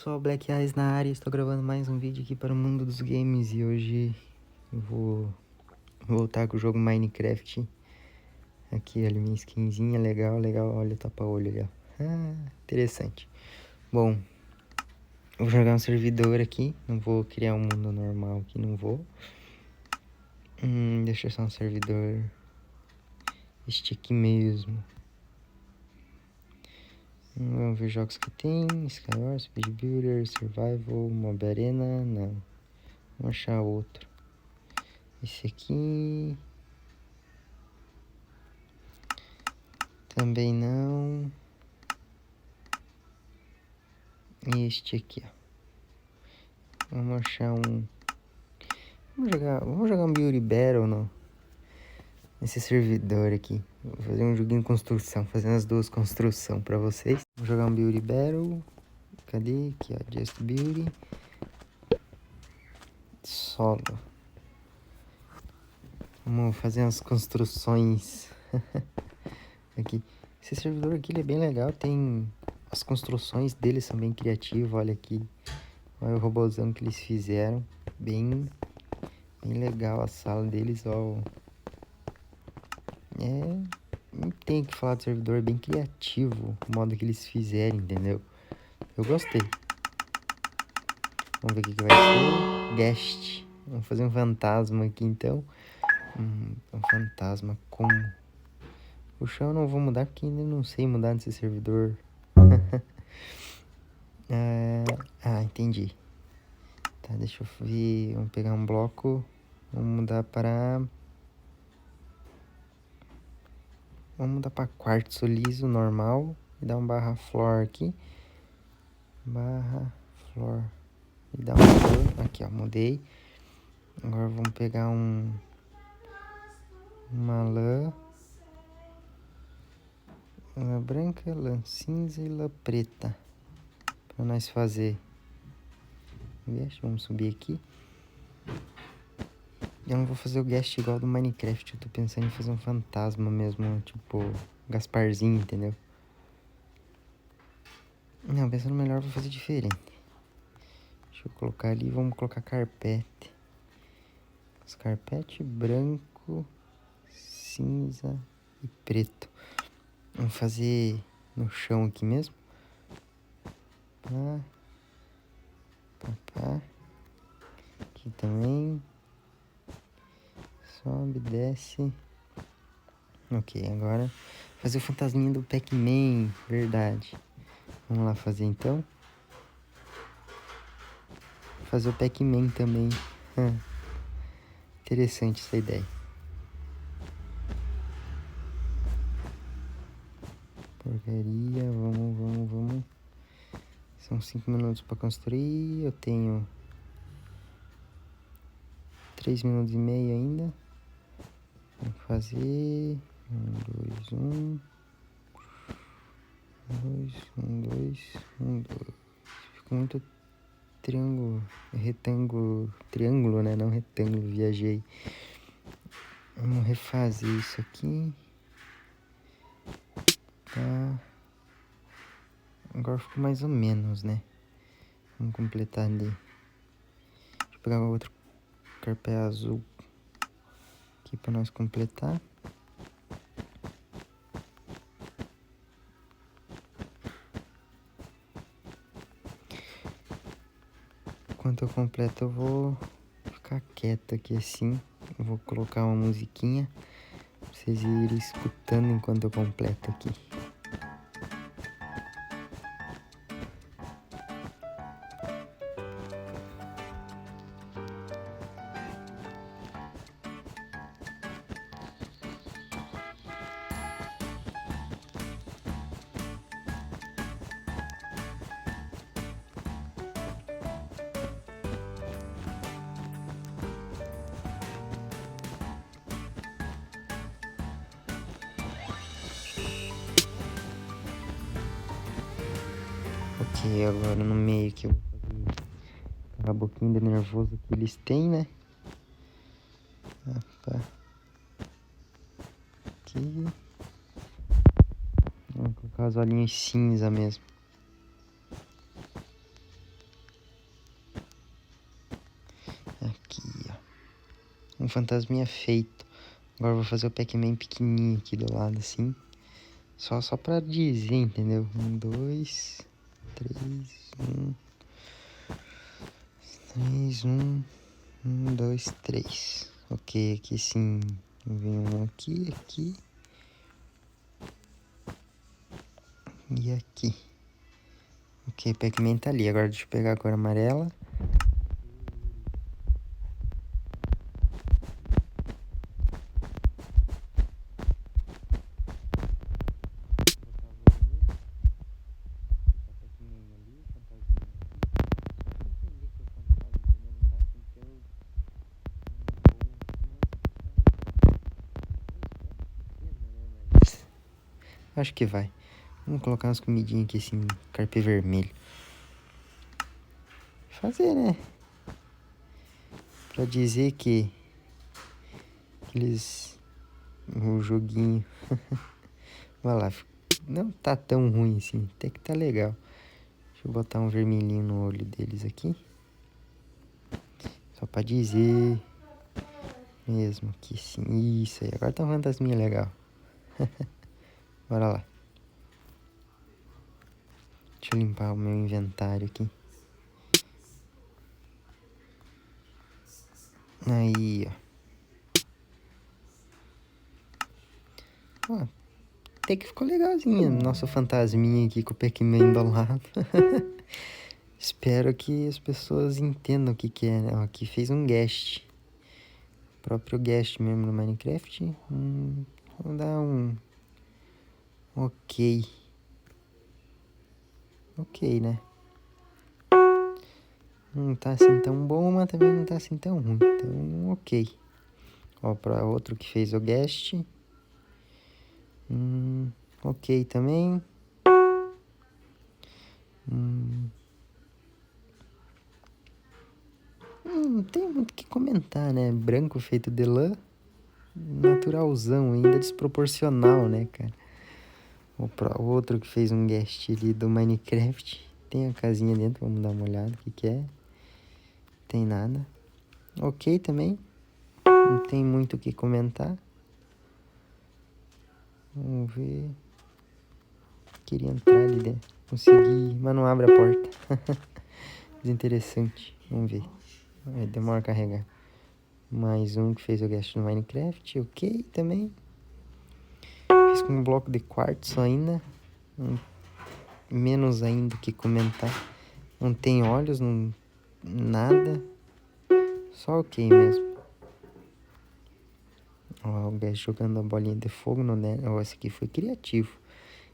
pessoal, Black Eyes na área, estou gravando mais um vídeo aqui para o mundo dos games e hoje eu vou voltar com o jogo Minecraft. Aqui, olha minha skinzinha, legal, olha o tapa-olho ali, ó. Interessante. Bom, eu vou jogar um servidor aqui, não vou criar um mundo normal aqui, não vou. Deixa eu só um servidor, este aqui mesmo. Vamos ver jogos que tem, Skywars, Speed Builder, Survival, Mob Arena, não. Vamos achar outro. Esse aqui... também não. E este aqui, ó. Vamos achar um... Vamos jogar um Beauty Battle nesse servidor aqui. Vou fazer um joguinho de construção, fazendo as duas construções pra vocês. Vamos jogar um Beauty Battle. Cadê? Aqui, ó, Just Beauty. Solo. Vamos fazer umas construções aqui. Esse servidor aqui ele é bem legal, tem... as construções dele são bem criativas, olha aqui. Olha o robôzão que eles fizeram. Bem legal a sala deles, ó. Não tem o que falar do servidor, é bem criativo o modo que eles fizeram, entendeu? Eu gostei. Vamos ver o que vai ser. Guest. Vamos fazer um fantasma aqui, então. Um fantasma com... o chão eu não vou mudar, porque ainda não sei mudar nesse servidor. Entendi. Tá, deixa eu ver. Vamos pegar um bloco. Vamos mudar para quartzo liso, normal. E dar um barra floor aqui. Barra floor. E dar um floor. Aqui, ó, mudei. Agora vamos pegar uma lã. Lã branca, lã cinza e lã preta. Pra nós fazer. Vamos subir aqui. Eu não vou fazer o guest igual do Minecraft. Eu tô pensando em fazer um fantasma mesmo. Tipo, Gasparzinho, entendeu? Não, pensando melhor, vou fazer diferente. Deixa eu colocar ali. Vamos colocar carpete. Os carpete branco, cinza e preto. Vamos fazer no chão aqui mesmo. Pá. Aqui também. Sobe, desce. Ok, agora fazer o fantasminha do Pac-Man, verdade. Vamos lá fazer então. Fazer o Pac-Man também. Interessante essa ideia. Porcaria, vamos. São 5 minutos para construir. Eu tenho 3 minutos e meio ainda. Vamos fazer 1, 2. Ficou muito triângulo, né? Não retângulo, viajei. Vamos refazer isso aqui. Tá. Agora ficou mais ou menos, né? Vamos completar ali. Deixa eu pegar outro carpete azul aqui para nós completar. Enquanto eu completo, eu vou ficar quieto aqui assim. Eu vou colocar uma musiquinha pra vocês irem escutando enquanto eu completo aqui. Ok, agora no meio que eu vou fazer aquela boquinha de nervoso que eles têm, né? Opa. Aqui. Vamos colocar os olhinhos cinza mesmo. fantasminha feito. Agora eu vou fazer o Pac-Man pequenininho aqui do lado, assim. Só pra dizer, entendeu? 1, 2, 3, 1... 3, 1, 1, 2, 3. Ok, aqui sim. Vem um aqui, aqui. E aqui. Ok, Pac-Man tá ali. Agora deixa eu pegar a cor amarela. Acho que vai. Vamos colocar umas comidinhas aqui assim, carpê vermelho. Fazer, né? Pra dizer que eles... O joguinho... Vai lá. Não tá tão ruim assim. Até que tá legal. Deixa eu botar um vermelhinho no olho deles aqui. Só pra dizer... Mesmo que sim. Isso aí. Agora tá uma fantasminha legal. Bora lá. Deixa eu limpar o meu inventário aqui. Aí, ó. Ó, até que ficou legalzinha. Nossa fantasminha aqui com o Pac-Man do lado. Espero que as pessoas entendam o que que é, né? Ó, aqui fez um guest. O próprio guest mesmo no Minecraft. Vamos dar um... Ok. Ok, né? Não tá assim tão bom, mas também não tá assim tão ruim. Então, ok. Ó, pra outro que fez o guest. Ok também. Não tem muito o que comentar, né? Branco feito de lã. Naturalzão, ainda desproporcional, né, cara? O outro que fez um guest ali do Minecraft. Tem a casinha dentro, vamos dar uma olhada. O que que é? Tem nada. Ok também. Não tem muito o que comentar. Vamos ver. Queria entrar ali dentro. Consegui, mas não abre a porta. Desinteressante. Vamos ver. Demora a carregar. Mais um que fez o guest no Minecraft. Ok também. Fiz com um bloco de quartzo ainda. Menos ainda o que comentar. Não tem olhos, não... nada. Só ok mesmo. Ó, o guest jogando a bolinha de fogo no Nether. Ó, esse aqui foi criativo.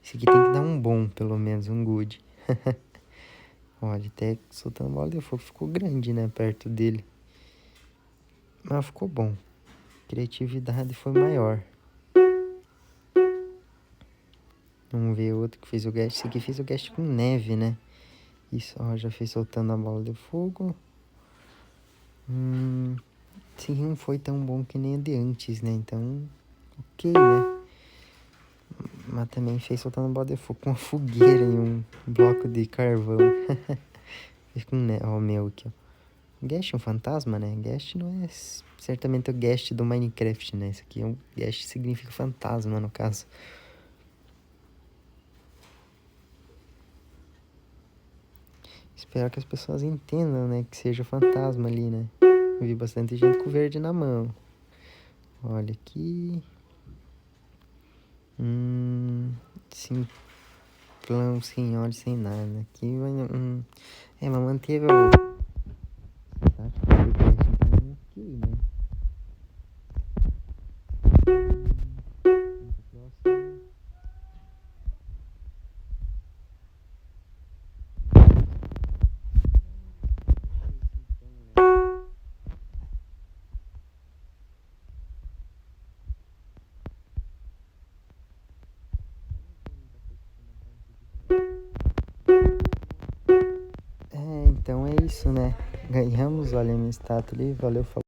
Esse aqui tem que dar um bom, pelo menos, um good. Olha, até soltando bola de fogo ficou grande, né, perto dele. Mas ficou bom. Criatividade foi maior. Vamos ver outro que fez o guest. Esse aqui fez o guest com neve, né? Isso, ó, já fez soltando a bola de fogo. Esse aqui não foi tão bom que nem a de antes, né? Então, ok, né? Mas também fez soltando a bola de fogo com uma fogueira em um bloco de carvão. Fez com neve. Ó, o meu aqui, ó. Guest é um fantasma, né? Guest não é certamente o guest do Minecraft, né? Isso aqui é um... Guest significa fantasma, no caso. Espero que as pessoas entendam, né? Que seja fantasma ali, né? Eu vi bastante gente com verde na mão. Olha aqui. Simplão, sem óleo, sem nada. Aqui vai... mas manteve o... Tática do guest, então ok, né? Então é isso, né? Ganhamos, olha a minha estátua ali. Valeu, falou.